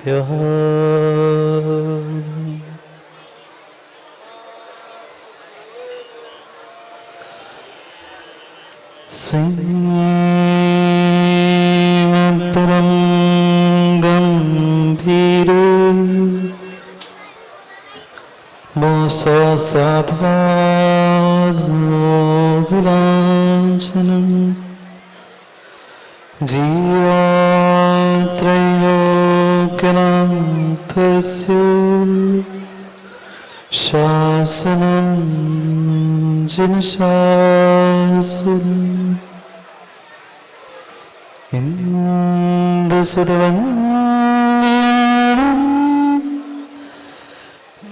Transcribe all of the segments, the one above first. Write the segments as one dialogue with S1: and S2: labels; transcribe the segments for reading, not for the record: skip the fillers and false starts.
S1: श्रीमन्तरं गम्भीरो मोससाध्वादमोघलाञ्छनम् जीवत्रैलोक्यनाथस्य शासनं जिनशासनम् इन्दसदवन्यं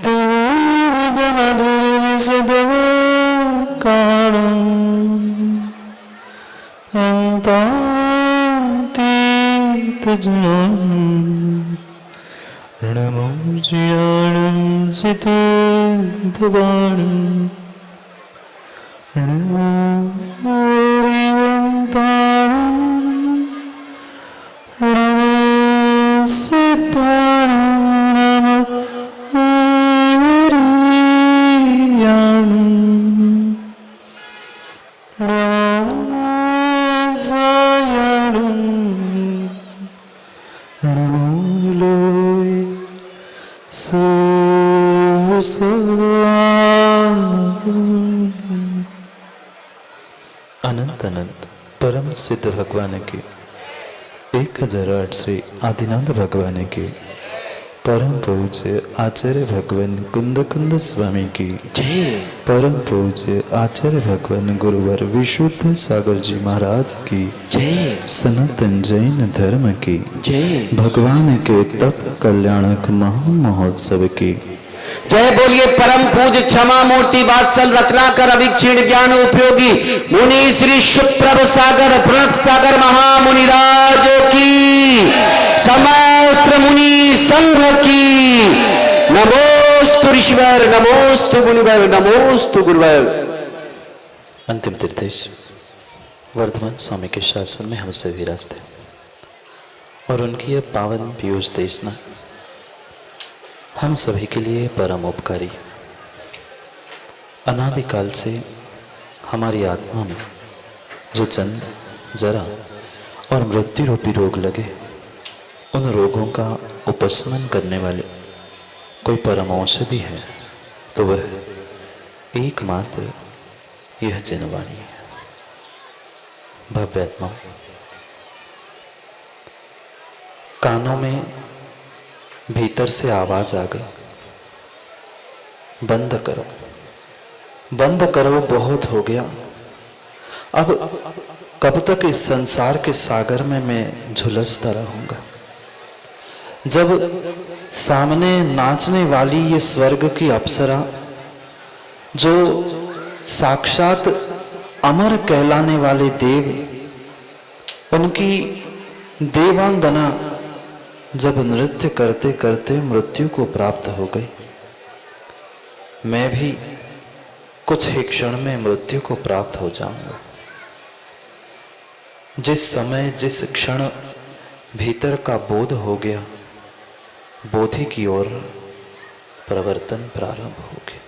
S1: देवमधुरसदवकाणम् अन्तातीतजनम् रणमोजियाणं सिते भवाणम् अनंत अनंत परम सिद्ध भगवान की 1008 श्री आदिनाथ भगवान की परम पूज्य आचार्य भगवान कुंद कुंद स्वामी की जय। परम पूज्य आचार्य भगवान गुरुवर विशुद्ध सागर जी महाराज की जय। सनातन जैन धर्म की जय। भगवान के तप कल्याणक महा महोत्सव की
S2: जय बोलिए। परम पूज्य क्षमा मूर्ति वात्सल रत्नाकर अभिक्षीण ज्ञान उपयोगी मुनि श्री सुप्रभ सागर प्रणत सागर महामुनिराज की समस्त मुनि संघ की नमोस्तु ऋषिवर नमोस्तु मुनिवर नमोस्तु गुरुवर।
S1: अंतिम तीर्थेश वर्धमान स्वामी के शासन में हम सभी विराजते और उनकी यह पावन पीयूष देशना हम सभी के लिए परम उपकारी। अनादिकाल से हमारी आत्मा में जो जन्म जरा और मृत्यु रूपी रोग लगे, उन रोगों का उपशमन करने वाले कोई परम औषधि है तो वह एकमात्र यह जनवाणी है। भव्यात्मा कानों में भीतर से आवाज आ गई, बंद करो बंद करो, बहुत हो गया। अब कब तक इस संसार के सागर में मैं झुलसता रहूंगा। जब सामने नाचने वाली ये स्वर्ग की अप्सरा जो साक्षात अमर कहलाने वाले देव, उनकी देवांगना जब नृत्य करते करते मृत्यु को प्राप्त हो गई, मैं भी कुछ ही क्षण में मृत्यु को प्राप्त हो जाऊंगा। जिस समय जिस क्षण भीतर का बोध हो गया, बोधि की ओर प्रवर्तन प्रारंभ हो गया।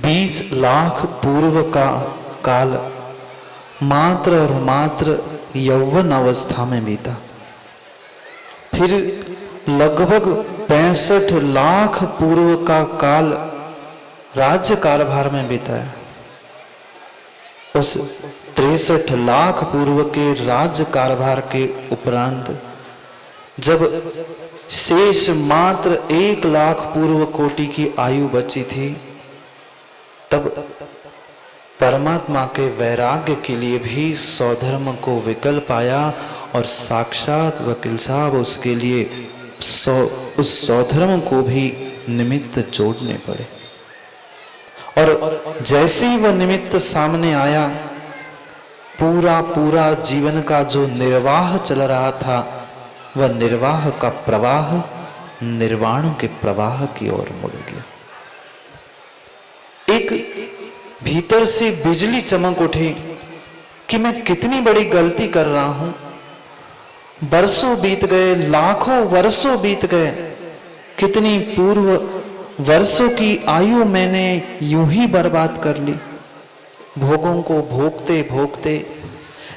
S1: 20 लाख पूर्व का काल मात्र और मात्र यौवन अवस्था में बीता, फिर लगभग 65 लाख पूर्व का काल राज्य कारभार में बिताया। उस 63 लाख पूर्व के राज्य कारभार के उपरांत जब शेष मात्र 1 लाख पूर्व कोटि की आयु बची थी, तब परमात्मा के वैराग्य के लिए भी स्वधर्म को विकल्प आया और साक्षात वकील साहब उसके लिए उस स्वधर्म को भी निमित्त जोड़ने पड़े। और जैसे ही वह निमित्त सामने आया, पूरा जीवन का जो निर्वाह चल रहा था, वह निर्वाह का प्रवाह निर्वाण के प्रवाह की ओर मुड़ गया। एक भीतर से बिजली चमक उठी कि मैं कितनी बड़ी गलती कर रहा हूं वर्षों बीत गए, लाखों वर्षों बीत गए, कितनी पूर्व वर्षों की आयु मैंने यूं ही बर्बाद कर ली। भोगों को भोगते भोगते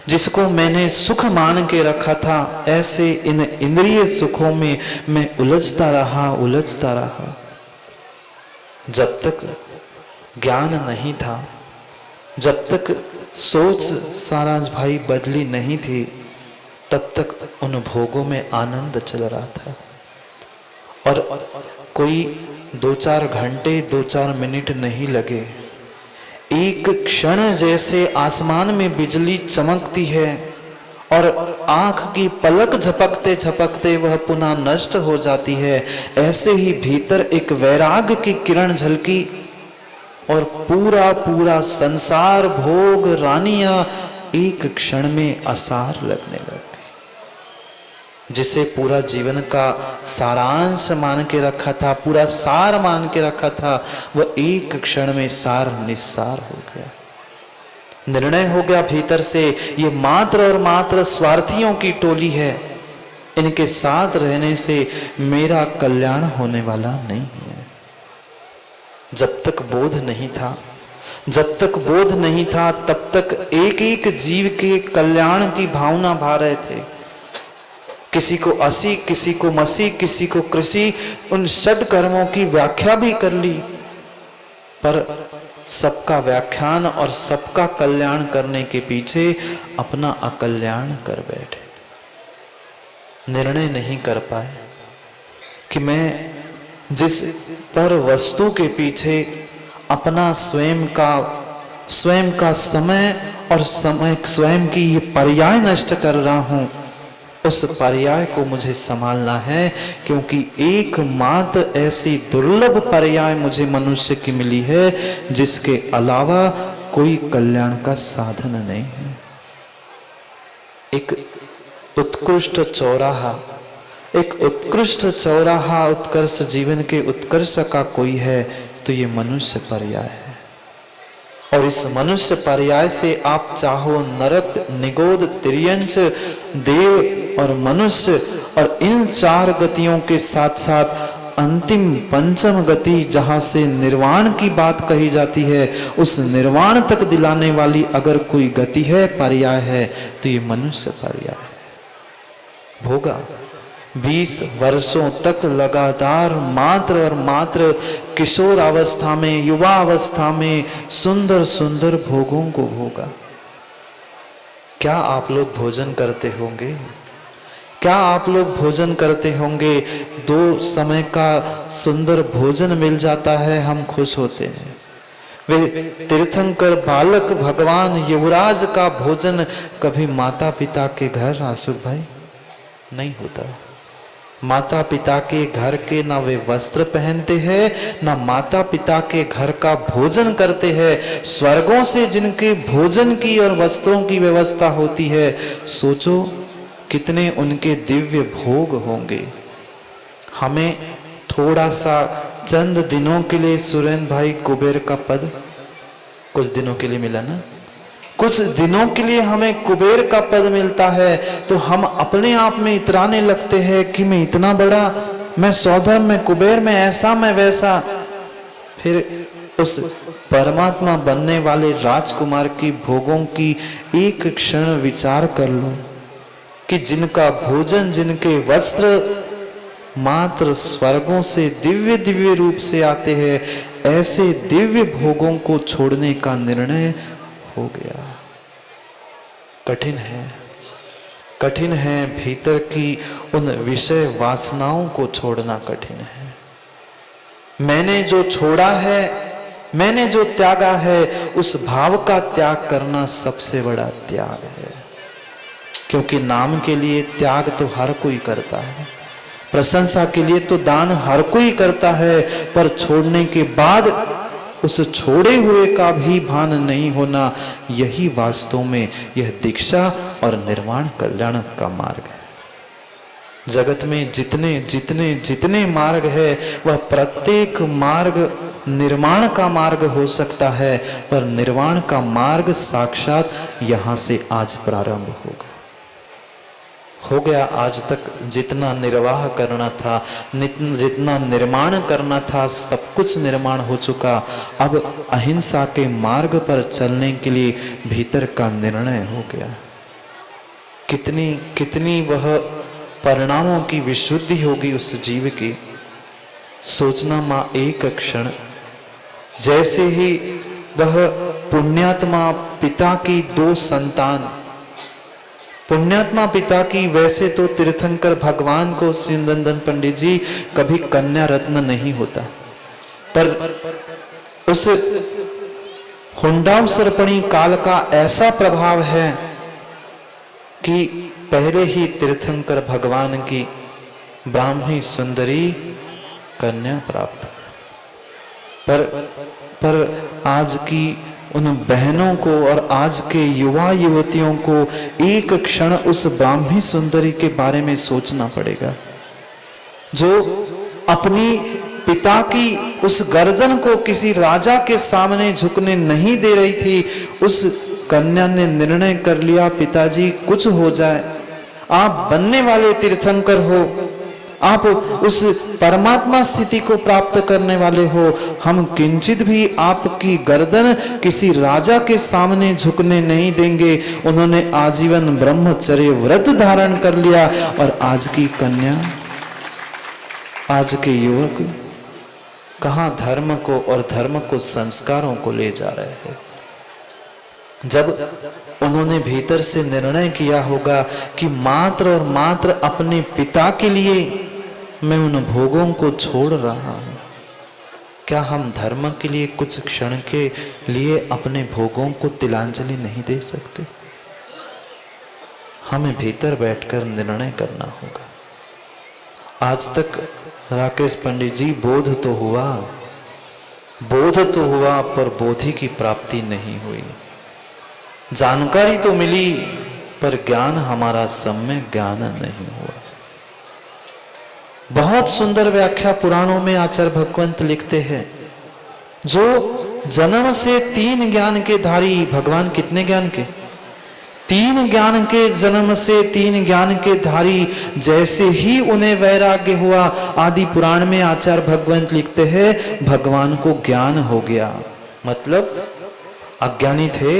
S1: जिसको मैंने सुख मान के रखा था, ऐसे इन इंद्रिय सुखों में मैं उलझता रहा। जब तक ज्ञान नहीं था, जब तक सोच सारांश भाई बदली नहीं थी, तब तक उन भोगों में आनंद चल रहा था। और कोई 2-4 घंटे 2-4 मिनट नहीं लगे, एक क्षण जैसे आसमान में बिजली चमकती है और आंख की पलक झपकते झपकते वह पुनः नष्ट हो जाती है, ऐसे ही भीतर एक वैराग्य की किरण झलकी और पूरा पूरा संसार, भोग, रानियां एक क्षण में असार लगने लग गई। जिसे पूरा जीवन का सारांश मान के रखा था, पूरा सार मान के रखा था, वह एक क्षण में सार निस्सार हो गया। निर्णय हो गया भीतर से, ये मात्र और मात्र स्वार्थियों की टोली है, इनके साथ रहने से मेरा कल्याण होने वाला नहीं है। जब तक बोध नहीं था, जब तक बोध नहीं था, तब तक एक एक जीव के कल्याण की भावना भा रहे थे। किसी को असी, किसी को मसी, किसी को कृषि, उन षड कर्मों की व्याख्या भी कर ली, पर सबका व्याख्यान और सबका कल्याण करने के पीछे अपना अकल्याण कर बैठे। निर्णय नहीं कर पाए कि मैं जिस पर वस्तु के पीछे अपना स्वयं का समय और समय स्वयं की ये पर्याय नष्ट कर रहा हूं, उस पर्याय को मुझे संभालना है, क्योंकि एकमात्र ऐसी दुर्लभ पर्याय मुझे मनुष्य की मिली है जिसके अलावा कोई कल्याण का साधन नहीं है। एक उत्कृष्ट चौराहा, एक उत्कृष्ट चौराहा उत्कर्ष जीवन के उत्कर्ष का कोई है तो ये मनुष्य पर्याय है। और इस मनुष्य पर्याय से आप चाहो नरक, निगोद, तिर्यंच, देव और मनुष्य, और इन 4 गतियों के साथ साथ अंतिम पंचम गति जहां से निर्वाण की बात कही जाती है, उस निर्वाण तक दिलाने वाली अगर कोई गति है, पर्याय है, तो ये मनुष्य पर्याय है। भोगा 20 वर्षों तक लगातार मात्र और मात्र किशोर अवस्था में, युवा अवस्था में सुंदर सुंदर भोगों को भोगा। क्या आप लोग भोजन करते होंगे? क्या आप लोग भोजन करते होंगे? 2 समय का सुंदर भोजन मिल जाता है, हम खुश होते हैं। वे तीर्थंकर बालक भगवान युवराज का भोजन कभी माता पिता के घर आसुक भाई नहीं होता। माता पिता के घर के ना वे वस्त्र पहनते हैं, ना माता पिता के घर का भोजन करते हैं। स्वर्गों से जिनके भोजन की और वस्त्रों की व्यवस्था होती है, सोचो कितने उनके दिव्य भोग होंगे। हमें थोड़ा सा चंद दिनों के लिए सुरेंद्र भाई कुबेर का पद कुछ दिनों के लिए मिला ना, कुछ दिनों के लिए हमें कुबेर का पद मिलता है तो हम अपने आप में इतराने लगते हैं कि मैं इतना बड़ा, मैं सौधर्म में, कुबेर में, ऐसा मैं वैसा। फिर उस परमात्मा बनने वाले राजकुमार की भोगों की एक क्षण विचार कर लो कि जिनका भोजन, जिनके वस्त्र मात्र स्वर्गों से दिव्य दिव्य रूप से आते हैं, ऐसे दिव्य भोगों को छोड़ने का निर्णय हो गया। कठिन है, कठिन है। भीतर की उन विषय वासनाओं को छोड़ना कठिन है। मैंने जो छोड़ा है, मैंने जो त्यागा है, उस भाव का त्याग करना सबसे बड़ा त्याग है। क्योंकि नाम के लिए त्याग तो हर कोई करता है, प्रशंसा के लिए तो दान हर कोई करता है, पर छोड़ने के बाद उस छोड़े हुए का भी भान नहीं होना, यही वास्तव में यह दीक्षा और निर्वाण कल्याण का मार्ग है। जगत में जितने जितने जितने मार्ग है, वह प्रत्येक मार्ग निर्माण का मार्ग हो सकता है, पर निर्वाण का मार्ग साक्षात यहां से आज प्रारंभ होगा। हो गया। आज तक जितना निर्वाह करना था, जितना निर्माण करना था, सब कुछ निर्माण हो चुका। अब अहिंसा के मार्ग पर चलने के लिए भीतर का निर्णय हो गया। कितनी कितनी वह परिणामों की विशुद्धि होगी उस जीव की, सोचना माँ एक क्षण। जैसे ही वह पुण्यात्मा पिता की 2 संतान, पुण्यात्मा पिता की, वैसे तो तीर्थंकर भगवान को श्री नंदन पंडित जी कभी कन्या रत्न नहीं होता, पर उस हुंडाव सर्पणी काल का ऐसा प्रभाव है कि पहले ही तीर्थंकर भगवान की ब्राह्मी सुंदरी कन्या प्राप्त। पर आज की उन बहनों को और आज के युवा युवतियों को एक क्षण उस ब्राह्मी सुंदरी के बारे में सोचना पड़ेगा, जो अपनी पिता की उस गर्दन को किसी राजा के सामने झुकने नहीं दे रही थी। उस कन्या ने निर्णय कर लिया, पिताजी कुछ हो जाए, आप बनने वाले तीर्थंकर हो, आप उस परमात्मा स्थिति को प्राप्त करने वाले हो, हम किंचित भी आपकी गर्दन किसी राजा के सामने झुकने नहीं देंगे। उन्होंने आजीवन ब्रह्मचर्य व्रत धारण कर लिया। और आज की कन्या, आज के युवक कहाँ धर्म को और धर्म को संस्कारों को ले जा रहे हैं। जब उन्होंने भीतर से निर्णय किया होगा कि मात्र और मात्र अपने पिता के लिए मैं उन भोगों को छोड़ रहा हूं, क्या हम धर्म के लिए कुछ क्षण के लिए अपने भोगों को तिलांजलि नहीं दे सकते? हमें भीतर बैठकर निर्णय करना होगा। आज तक राकेश पंडित जी बोध तो हुआ, पर बोधि की प्राप्ति नहीं हुई। जानकारी तो मिली, पर ज्ञान हमारा सम्यक ज्ञान नहीं हुआ। बहुत सुंदर व्याख्या पुराणों में आचार्य भगवंत लिखते हैं, जो जन्म से 3 ज्ञान के धारी, भगवान कितने ज्ञान के? 3 ज्ञान के, जन्म से 3 ज्ञान के धारी, जैसे ही उन्हें वैराग्य हुआ, आदि पुराण में आचार्य भगवंत लिखते हैं भगवान को ज्ञान हो गया। मतलब अज्ञानी थे।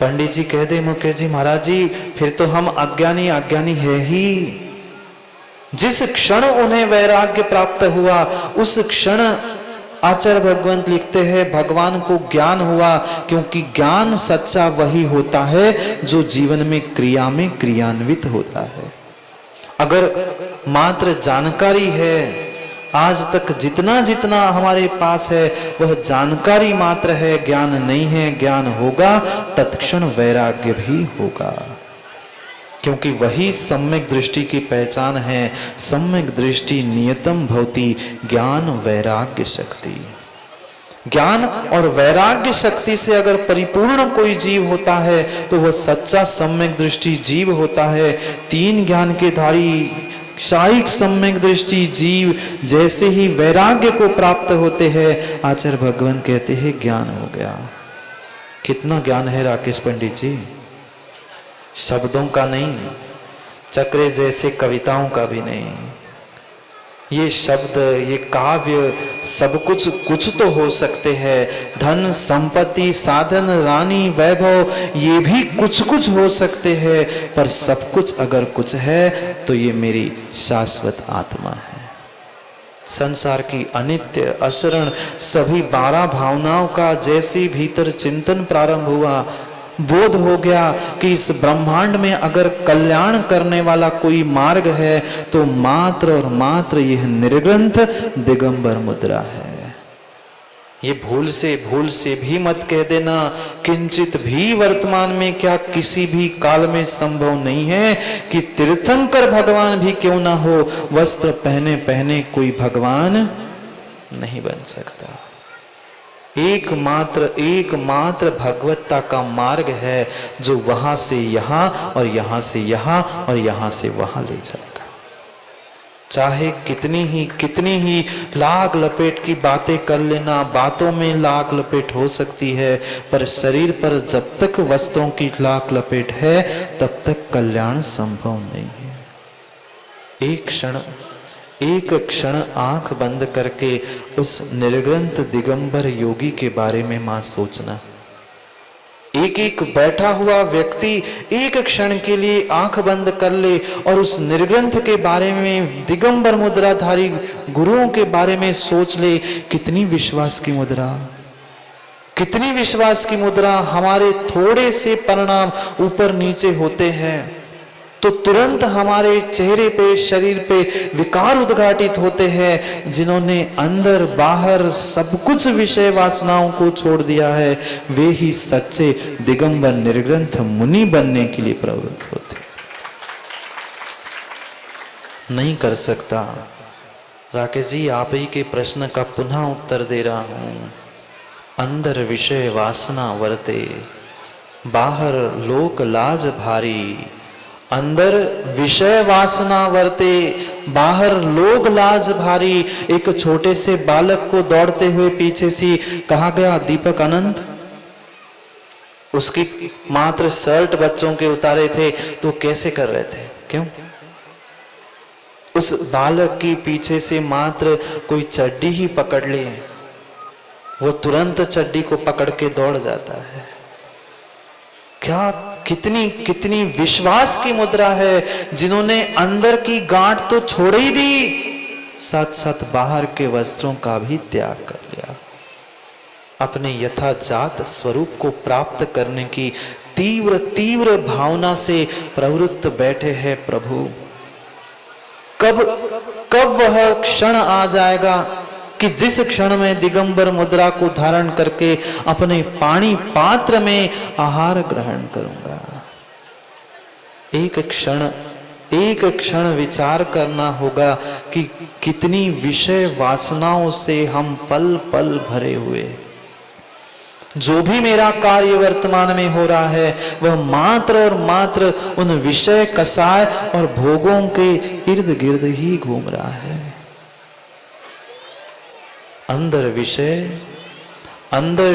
S1: पंडित जी कह दे मुकेश जी महाराज जी फिर तो हम अज्ञानी है ही। जिस क्षण उन्हें वैराग्य प्राप्त हुआ, उस क्षण आचार्य भगवंत लिखते हैं भगवान को ज्ञान हुआ, क्योंकि ज्ञान सच्चा वही होता है जो जीवन में क्रिया में क्रियान्वित होता है। अगर मात्र जानकारी है, आज तक जितना जितना हमारे पास है वह जानकारी मात्र है, ज्ञान नहीं है। ज्ञान होगा तत्क्षण वैराग्य भी होगा, क्योंकि वही सम्यक दृष्टि की पहचान है। सम्यक दृष्टि नियतम भवति ज्ञान वैराग्य शक्ति। ज्ञान और वैराग्य शक्ति से अगर परिपूर्ण कोई जीव होता है तो वह सच्चा सम्यक दृष्टि जीव होता है। 3 ज्ञान के धारी शायिक सम्यक दृष्टि जीव जैसे ही वैराग्य को प्राप्त होते हैं, आचार्य भगवान कहते हैं ज्ञान हो गया। कितना ज्ञान है राकेश पंडित जी? शब्दों का नहीं, चक्रे जैसे कविताओं का भी नहीं। ये शब्द, ये काव्य, सब कुछ तो हो सकते हैं। धन संपत्ति साधन रानी वैभव, ये भी कुछ हो सकते हैं, पर सब कुछ अगर कुछ है तो ये मेरी शाश्वत आत्मा है। संसार की अनित्य अशरण सभी 12 भावनाओं का जैसे भीतर चिंतन प्रारंभ हुआ, बोध हो गया कि इस ब्रह्मांड में अगर कल्याण करने वाला कोई मार्ग है तो मात्र और मात्र यह निर्ग्रंथ दिगंबर मुद्रा है। ये भूल से भी मत कह देना किंचित भी वर्तमान में क्या किसी भी काल में संभव नहीं है कि तीर्थंकर भगवान भी क्यों ना हो, वस्त्र पहने पहने कोई भगवान नहीं बन सकता। एकमात्र भगवत्ता का मार्ग है जो वहां से यहां और यहां से यहां और यहां से वहां ले जाएगा। चाहे कितनी ही लाग लपेट की बातें कर लेना, बातों में लाग लपेट हो सकती है, पर शरीर पर जब तक वस्त्रों की लाग लपेट है तब तक कल्याण संभव नहीं है। एक क्षण आंख बंद करके उस निर्ग्रंथ दिगंबर योगी के बारे में मां सोचना। एक बैठा हुआ व्यक्ति एक क्षण के लिए आंख बंद कर ले और उस निर्ग्रंथ के बारे में, दिगंबर मुद्राधारी गुरुओं के बारे में सोच ले। कितनी विश्वास की मुद्रा, कितनी विश्वास की मुद्रा। हमारे थोड़े से परिणाम ऊपर नीचे होते हैं तो तुरंत हमारे चेहरे पे, शरीर पे विकार उद्घाटित होते हैं। जिन्होंने अंदर बाहर सब कुछ विषय वासनाओं को छोड़ दिया है, वे ही सच्चे दिगंबर निर्ग्रंथ मुनि बनने के लिए प्रवृत्त होते। नहीं कर सकता। राकेश जी, आप ही के प्रश्न का पुनः उत्तर दे रहा हूं। अंदर विषय वासना वर्ते, बाहर लोक लाज भारी। अंदर विषय वासना वर्ते, बाहर लोग लाज भारी। एक छोटे से बालक को दौड़ते हुए पीछे से कहा गया, दीपक अनंत, उसकी मात्र शर्ट बच्चों के उतारे थे तो कैसे कर रहे थे? क्यों? उस बालक की पीछे से मात्र कोई चड्डी ही पकड़ ले, वो तुरंत चड्डी को पकड़ के दौड़ जाता है। क्या कितनी विश्वास की मुद्रा है। जिन्होंने अंदर की गांठ तो छोड़ ही दी, साथ साथ बाहर के वस्त्रों का भी त्याग कर लिया। अपने यथाजात स्वरूप को प्राप्त करने की तीव्र भावना से प्रवृत्त बैठे हैं। प्रभु, कब वह क्षण आ जाएगा कि जिस क्षण में दिगंबर मुद्रा को धारण करके अपने पानी पात्र में आहार ग्रहण करूंगा। एक क्षण विचार करना होगा कि कितनी विषय वासनाओं से हम पल पल भरे हुए। जो भी मेरा कार्य वर्तमान में हो रहा है वह मात्र और मात्र उन विषय कसाय और भोगों के इर्द गिर्द ही घूम रहा है। अंदर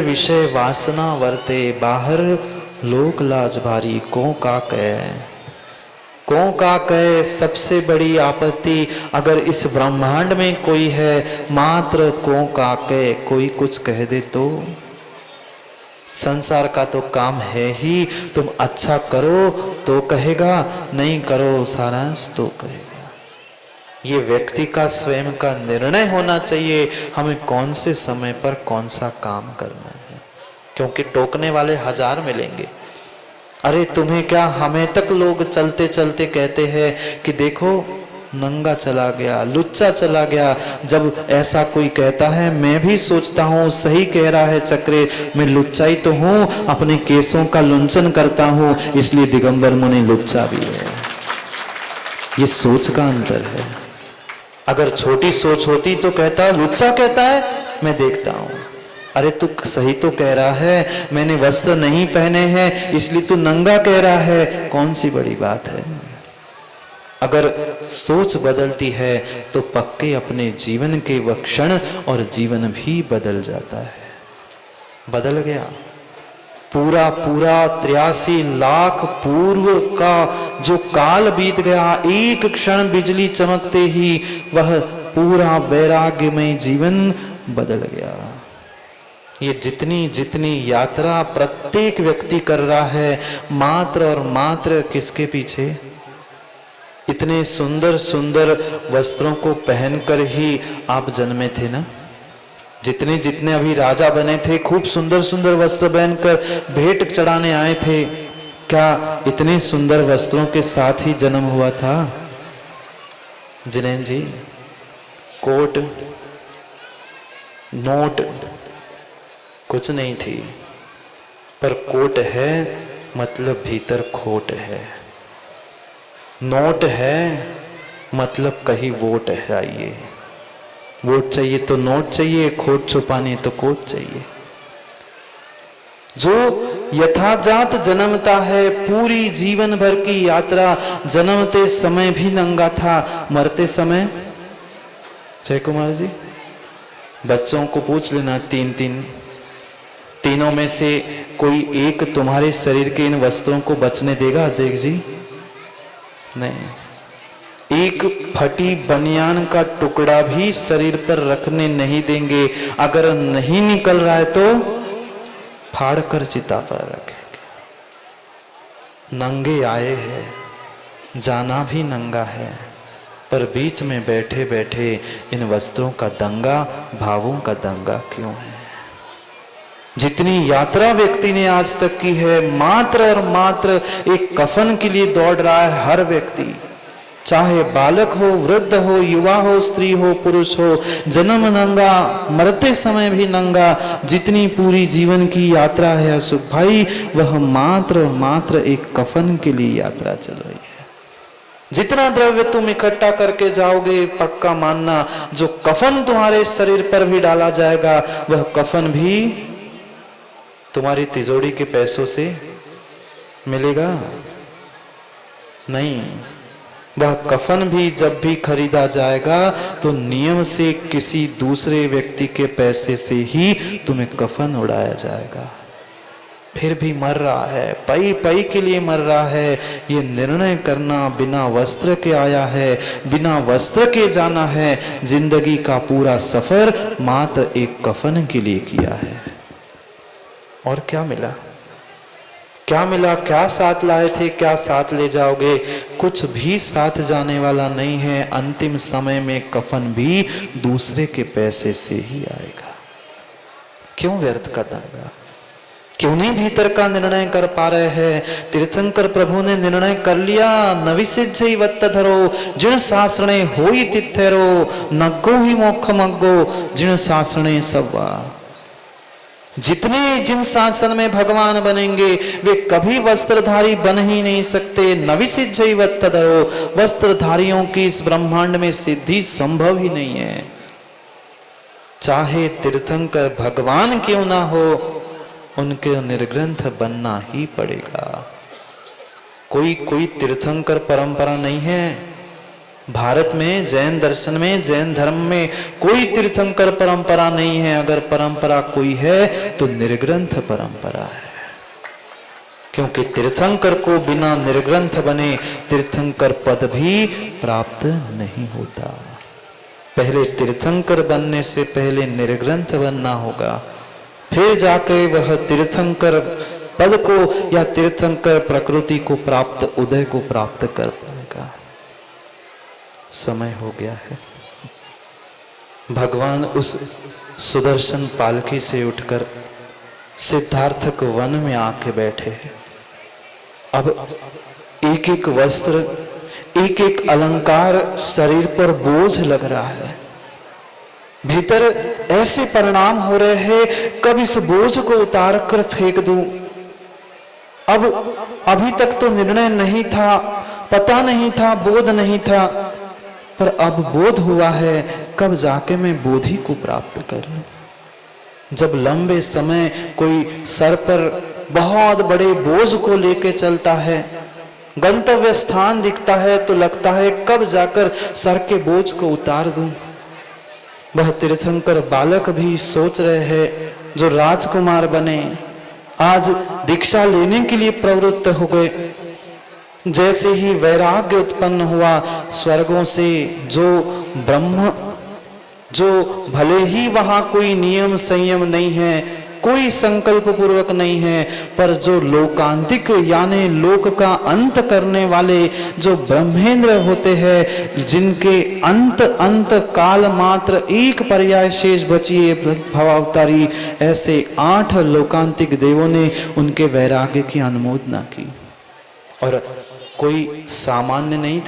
S1: विषय वासना वर्ते, बाहर लोक लाज भारी। को का कह सबसे बड़ी आपत्ति अगर इस ब्रह्मांड में कोई है, मात्र को का कह कोई कुछ कह दे तो। संसार का तो काम है ही, तुम अच्छा करो तो कहेगा, नहीं करो सारांश तो कहेगा। ये व्यक्ति का स्वयं का निर्णय होना चाहिए हमें कौन से समय पर कौन सा काम करना है, क्योंकि टोकने वाले हजार मिलेंगे। अरे तुम्हें क्या, हमें तक लोग चलते चलते कहते हैं कि देखो नंगा चला गया, लुच्चा चला गया। जब ऐसा कोई कहता है मैं भी सोचता हूँ सही कह रहा है चक्रे, मैं लुच्चा ही तो हूँ, अपने केसों का लुंचन करता हूँ, इसलिए दिगंबर मुनि लुच्चा भी है। ये सोच का अंतर है। अगर छोटी सोच होती तो कहता लुच्चा कहता है, मैं देखता हूं। अरे तू सही तो कह रहा है, मैंने वस्त्र नहीं पहने हैं इसलिए तू नंगा कह रहा है, कौन सी बड़ी बात है। अगर सोच बदलती है तो पक्के अपने जीवन के वह क्षण और जीवन भी बदल जाता है। बदल गया पूरा 83 लाख पूर्व का जो काल बीत गया, एक क्षण बिजली चमकते ही वह पूरा वैराग्यमय जीवन बदल गया। ये जितनी यात्रा प्रत्येक व्यक्ति कर रहा है, मात्र और मात्र किसके पीछे? इतने सुंदर सुंदर वस्त्रों को पहनकर ही आप जन्मे थे ना। जितने अभी राजा बने थे, खूब सुंदर सुंदर वस्त्र पहनकर भेंट चढ़ाने आए थे। क्या इतने सुंदर वस्त्रों के साथ ही जन्म हुआ था? जिनेन जी, कोट नोट कुछ नहीं थी, पर कोट है मतलब भीतर खोट है। नोट है मतलब कहीं वोट है। आइए, वोट चाहिए तो नोट चाहिए, खोट छुपानी तो कोट चाहिए। जो यथाजात जन्मता है, पूरी जीवन भर की यात्रा, जन्मते समय भी नंगा था, मरते समय जय कुमार जी, बच्चों को पूछ लेना, तीनों में से कोई एक तुम्हारे शरीर के इन वस्त्रों को बचने देगा? देख जी, नहीं। एक फटी बनियान का टुकड़ा भी शरीर पर रखने नहीं देंगे। अगर नहीं निकल रहा है तो फाड़ कर चिता पर रखेंगे। नंगे आए हैं, जाना भी नंगा है, पर बीच में बैठे बैठे इन वस्त्रों का दंगा, भावों का दंगा क्यों है? जितनी यात्रा व्यक्ति ने आज तक की है, मात्र और मात्र एक कफन के लिए दौड़ रहा है हर व्यक्ति, चाहे बालक हो, वृद्ध हो, युवा हो, स्त्री हो, पुरुष हो, जन्म नंगा, मरते समय भी नंगा। जितनी पूरी जीवन की यात्रा है अशोक भाई, वह मात्र और मात्र एक कफन के लिए यात्रा चल रही है। जितना द्रव्य तुम इकट्ठा करके जाओगे, पक्का मानना, जो कफन तुम्हारे शरीर पर भी डाला जाएगा, वह कफन भी तुम्हारी तिजोरी के पैसों से मिलेगा नहीं। वह कफन भी जब भी खरीदा जाएगा तो नियम से किसी दूसरे व्यक्ति के पैसे से ही तुम्हें कफन उड़ाया जाएगा। फिर भी मर रहा है, पई पई के लिए मर रहा है। ये निर्णय करना बिना वस्त्र के आया है, बिना वस्त्र के जाना है। जिंदगी का पूरा सफर मात्र एक कफन के लिए किया है। और क्या मिला? क्या मिला? क्या साथ लाए थे, क्या साथ ले जाओगे? कुछ भी साथ जाने वाला नहीं है। अंतिम समय में कफन भी दूसरे के पैसे से ही आएगा। क्यों व्यर्थ का दंगा? क्यों नहीं भीतर का निर्णय कर पा रहे हैं? तीर्थंकर प्रभु ने निर्णय कर लिया, नविसिद्धि वत्तधरो जिन शासने होई तिथेरो नग्गो ही मोक्ष मग्गो जिन शासने सव्वा। जितने जिन शासन में भगवान बनेंगे वे कभी वस्त्रधारी बन ही नहीं सकते। नविसिद्धि वत्तधरो, वस्त्रधारियों की इस ब्रह्मांड में सिद्धि संभव ही नहीं है। चाहे तीर्थंकर भगवान क्यों ना हो, उनके निर्ग्रंथ बनना ही पड़ेगा। कोई तीर्थंकर परंपरा नहीं है भारत में। जैन दर्शन में, जैन धर्म में कोई तीर्थंकर परंपरा नहीं है। अगर परंपरा कोई है तो निर्ग्रंथ परंपरा है, क्योंकि तीर्थंकर को बिना निर्ग्रंथ बने तीर्थंकर पद भी प्राप्त नहीं होता। पहले तीर्थंकर बनने से पहले निर्ग्रंथ बनना होगा, फिर जाके वह तीर्थंकर पद को या तीर्थंकर प्रकृति को प्राप्त, उदय को प्राप्त कर पाएगा। समय हो गया है। भगवान उस सुदर्शन पालकी से उठकर सिद्धार्थक वन में आके बैठे हैं। अब एक एक वस्त्र, एक एक अलंकार शरीर पर बोझ लग रहा है। भीतर ऐसे परिणाम हो रहे हैं, कब इस बोझ को उतार कर फेंक दूं। अब अभी तक तो निर्णय नहीं था, पता नहीं था, बोध नहीं था, पर अब बोध हुआ है। कब जाके मैं बोधि को प्राप्त कर लूं। जब लंबे समय कोई सर पर बहुत बड़े बोझ को लेके चलता है, गंतव्य स्थान दिखता है, तो लगता है कब जाकर सर के बोझ को उतार दूं। वह तीर्थंकर बालक भी सोच रहे हैं, जो राजकुमार बने, आज दीक्षा लेने के लिए प्रवृत्त हो गए। जैसे ही वैराग्य उत्पन्न हुआ स्वर्गों से, जो भले ही वहां कोई नियम संयम नहीं है, कोई संकल्प पूर्वक नहीं है, पर जो लोकांतिक यानी लोक का अंत करने वाले जो ब्रह्मेंद्र होते हैं, जिनके अंत काल मात्र एक पर्याय शेष बची है भवावतारी, ऐसे 8 लोकांतिक देवों ने उनके वैराग्य की अनुमोदना की। और कोई सामान्य नहीं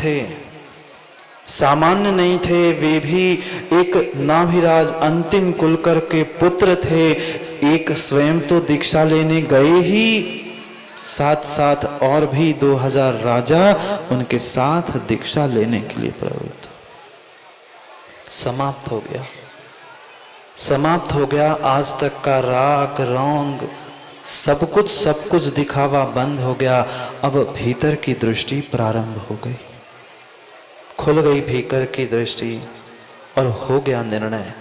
S1: थे, वे भी एक नाभिराज अंतिम कुलकर के पुत्र थे। एक स्वयं तो दीक्षा लेने गए ही, साथ साथ और भी 2000 राजा उनके साथ दीक्षा लेने के लिए प्रवृत्त। समाप्त हो गया आज तक का राग रौंग, सब कुछ दिखावा बंद हो गया। अब भीतर की दृष्टि प्रारंभ हो गई, खुल गई भीतर की दृष्टि। और हो गया निर्णय।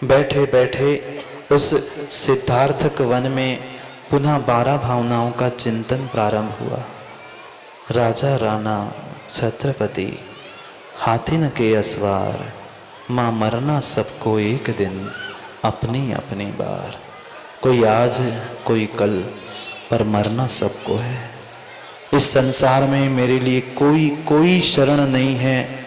S1: बैठे बैठे उस सिद्धार्थक वन में पुनः 12 भावनाओं का चिंतन प्रारंभ हुआ। राजा राणा छत्रपति हाथिन के असवार, माँ मरना सबको एक दिन अपनी अपनी बार। कोई आज कोई कल पर मरना सबको है। इस संसार में मेरे लिए कोई शरण नहीं है।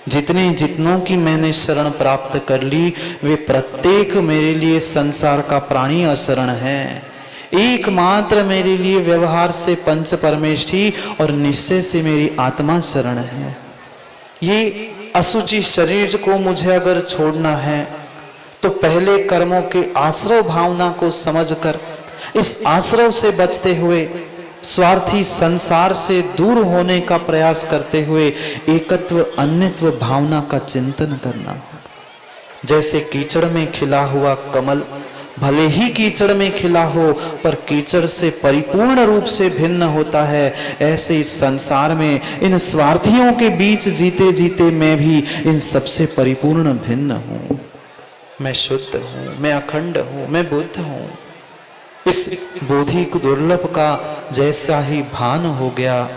S1: जितनों की मैंने शरण प्राप्त कर ली वे प्रत्येक मेरे लिए संसार का प्राणी अशरण है। एकमात्र मेरे लिए व्यवहार से पंच परमेष्ठी और निश्चय से मेरी आत्मा शरण है। ये असुचि शरीर को मुझे अगर छोड़ना है तो पहले कर्मों के आश्रव भावना को समझकर इस आश्रव से बचते हुए स्वार्थी संसार से दूर होने का प्रयास करते हुए एकत्व अन्यत्व भावना का चिंतन करना। जैसे कीचड़ में खिला हुआ कमल भले ही कीचड़ में खिला हो पर कीचड़ से परिपूर्ण रूप से भिन्न होता है, ऐसे इस संसार में इन स्वार्थियों के बीच जीते जीते मैं भी इन सबसे परिपूर्ण भिन्न हूं। मैं शुद्ध हूं, मैं अखंड हूं, मैं बुद्ध हूं। इस बोधिक दुर्लभ का जैसा ही भान हो गया,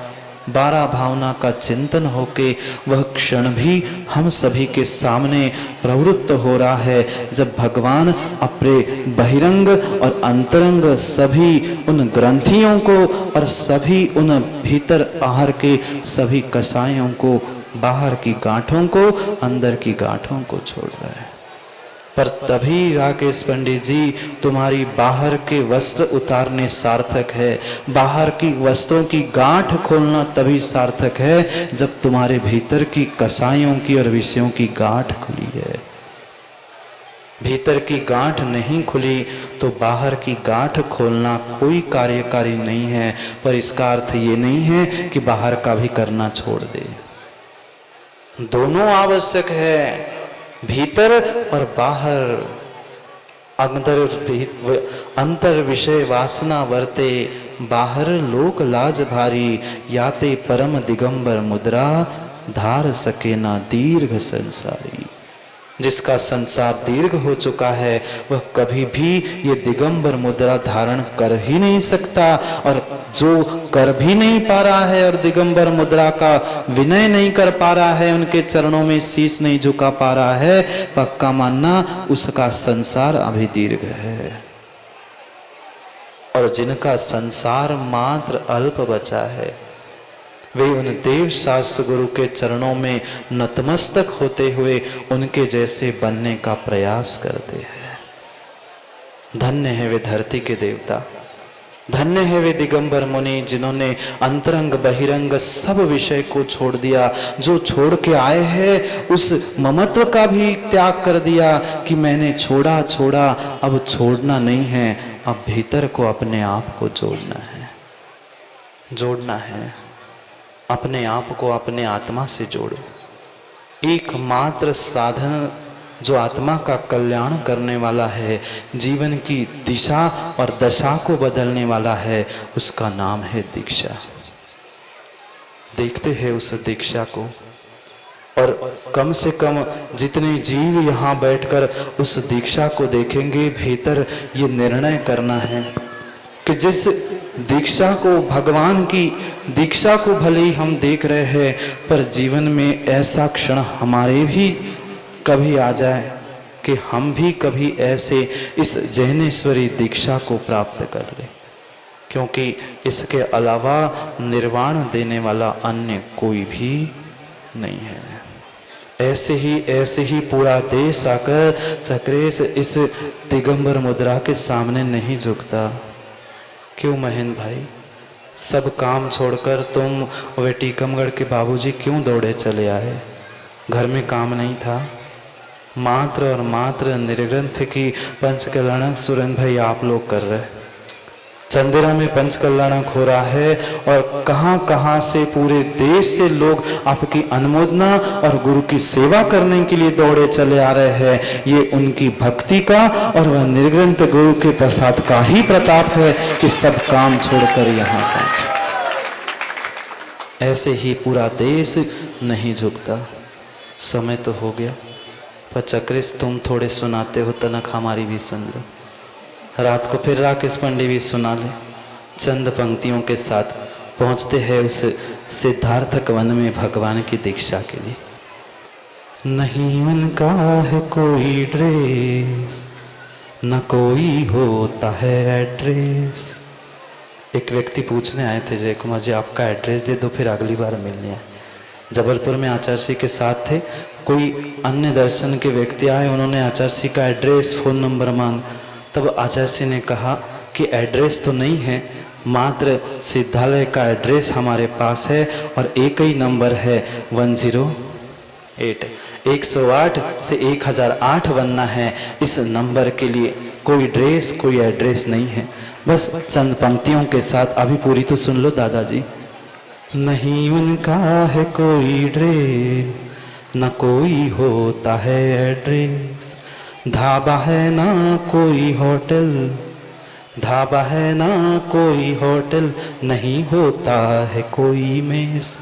S1: 12 भावना का चिंतन होके वह क्षण भी हम सभी के सामने प्रवृत्त हो रहा है जब भगवान अपने बहिरंग और अंतरंग सभी उन ग्रंथियों को और सभी उन भीतर बाहर के सभी कसायों को, बाहर की गांठों को, अंदर की गांठों को छोड़ रहा है। पर तभी राकेश पंडित जी तुम्हारी बाहर के वस्त्र उतारने सार्थक है, बाहर की वस्त्रों की गांठ खोलना तभी सार्थक है जब तुम्हारे भीतर की कसायों की और विषयों की गांठ खुली है। भीतर की गांठ नहीं खुली तो बाहर की गांठ खोलना कोई कार्यकारी नहीं है। पर इसका अर्थ ये नहीं है कि बाहर का भी करना छोड़ दे। दोनों आवश्यक है, भीतर और बाहर। अंतर विषय वासना वर्ते, बाहर लोक लाज भारी। याते परम दिगंबर मुद्रा, धार सके ना दीर्घ संसारी। जिसका संसार दीर्घ हो चुका है वह कभी भी ये दिगंबर मुद्रा धारण कर ही नहीं सकता, और जो कर भी नहीं पा रहा है और दिगंबर मुद्रा का विनय नहीं कर पा रहा है, उनके चरणों में शीश नहीं झुका पा रहा है, पक्का मानना उसका संसार अभी दीर्घ है। और जिनका संसार मात्र अल्प बचा है वे उन देव शास्त्र गुरु के चरणों में नतमस्तक होते हुए उनके जैसे बनने का प्रयास करते हैं। धन्य है वे धरती के देवता, धन्य है वे दिगंबर मुनि जिन्होंने अंतरंग बहिरंग सब विषय को छोड़ दिया। जो छोड़ के आए हैं उस ममत्व का भी त्याग कर दिया कि मैंने छोड़ा, अब छोड़ना नहीं है, अब भीतर को अपने आप को जोड़ना है। अपने आप को अपने आत्मा से जोड़ो। एकमात्र साधन जो आत्मा का कल्याण करने वाला है, जीवन की दिशा और दशा को बदलने वाला है, उसका नाम है दीक्षा। देखते हैं उस दीक्षा को, और कम से कम जितने जीव यहाँ बैठकर उस दीक्षा को देखेंगे, भीतर ये निर्णय करना है कि जिस दीक्षा को, भगवान की दीक्षा को भले ही हम देख रहे हैं, पर जीवन में ऐसा क्षण हमारे भी कभी आ जाए कि हम भी कभी ऐसे इस जैनेश्वरी दीक्षा को प्राप्त कर ले, क्योंकि इसके अलावा निर्वाण देने वाला अन्य कोई भी नहीं है। ऐसे ही पूरा देश आकर सक्रेश इस दिगंबर मुद्रा के सामने नहीं झुकता। क्यों महेंद्र भाई, सब काम छोड़कर तुम वे टीकमगढ़ के बाबूजी क्यों दौड़े चले आए? घर में काम नहीं था? मात्र और मात्र निर्ग्रंथ की पंचकल्याणक सुरेंद्र भाई आप लोग कर रहे, चंदेरा में पंचकल्याणक हो रहा है, और कहां कहां से पूरे देश से लोग आपकी अनुमोदना और गुरु की सेवा करने के लिए दौड़े चले आ रहे हैं। ये उनकी भक्ति का और वह निर्ग्रंथ गुरु के प्रसाद का ही प्रताप है कि सब काम छोड़कर यहाँ पहुंचे। ऐसे ही पूरा देश नहीं झुकता। समय तो हो गया, पर चक्रिस तुम थोड़े सुनाते हो, तनक हमारी भी सुन लो। रात को फिर राकेश पंडे भी सुना ले। चंद पंक्तियों के साथ पहुंचते हैं उस सिद्धार्थक वन में भगवान की दीक्षा के लिए। नहीं उनका है कोई ड्रेस, न कोई होता है एड्रेस। एक व्यक्ति पूछने आए थे, जय कुमार जी आपका एड्रेस दे दो, फिर अगली बार मिलने आए। जबलपुर में आचार्य श्री के साथ थे, कोई अन्य दर्शन के व्यक्ति आए, उन्होंने आचार्य श्री का एड्रेस फ़ोन नंबर मांग। तब आचार्य श्री ने कहा कि एड्रेस तो नहीं है, मात्र सिद्धालय का एड्रेस हमारे पास है और एक ही नंबर है 108 108 से 1008 बनना है। इस नंबर के लिए कोई ड्रेस कोई एड्रेस नहीं है। बस चंद पंक्तियों के साथ अभी पूरी तो सुन लो दादाजी। नहीं उनका है कोई ड्रेस, न कोई होता है एड्रेस, ढाबा है ना कोई होटल, ढाबा है ना कोई होटल, नहीं होता है कोई मेस।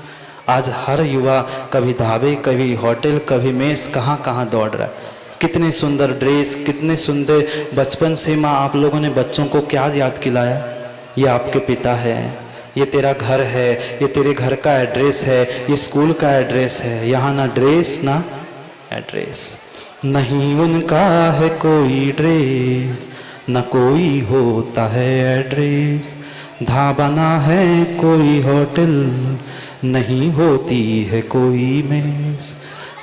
S1: आज हर युवा कभी ढाबे कभी होटल कभी मेस कहाँ कहाँ दौड़ रहा है। कितने सुंदर ड्रेस, कितने सुंदर बचपन से माँ आप लोगों ने बच्चों को क्या याद खिलाया, ये आपके पिता है, ये तेरा घर है, ये तेरे घर का एड्रेस है, ये स्कूल का एड्रेस है। यहाँ ना ड्रेस ना एड्रेस। नहीं उनका है कोई ड्रेस, न कोई होता है एड्रेस, ढाबा ना है कोई होटल, नहीं होती है कोई मेस।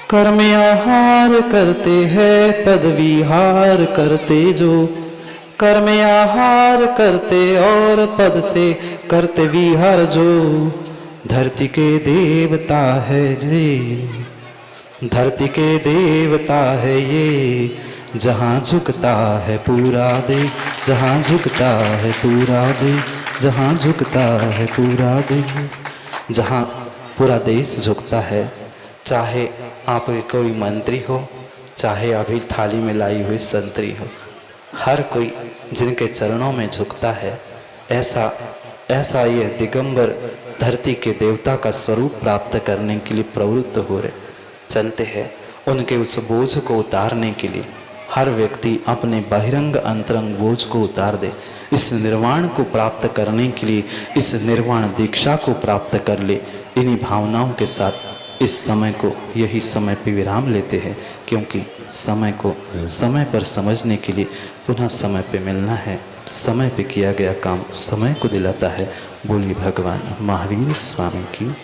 S1: कर्म आहार करते हैं पदवी हार करते जो, कर्म आहार करते और पद से करते विहार जो, धरती के देवता है जे, धरती के देवता है ये, जहाँ झुकता है पूरा देश, जहाँ झुकता है पूरा देश, जहाँ झुकता है पूरा देश, जहाँ पूरा देश झुकता है। चाहे आप कोई मंत्री हो, चाहे अभी थाली में लाई हुई संतरी हो, हर कोई जिनके चरणों में झुकता है, ऐसा यह दिगंबर धरती के देवता का स्वरूप प्राप्त करने के लिए प्रवृत्त हो रहे चलते हैं। उनके उस बोझ को उतारने के लिए हर व्यक्ति अपने बहिरंग अंतरंग बोझ को उतार दे। इस निर्वाण को प्राप्त करने के लिए, इस निर्वाण दीक्षा को प्राप्त कर ले। इन्हीं भावनाओं के साथ इस समय को यही समय पे विराम लेते हैं, क्योंकि समय को समय पर समझने के लिए पुनः समय पे मिलना है। समय पे किया गया काम समय को दिलाता है। बोलिए भगवान महावीर स्वामी की।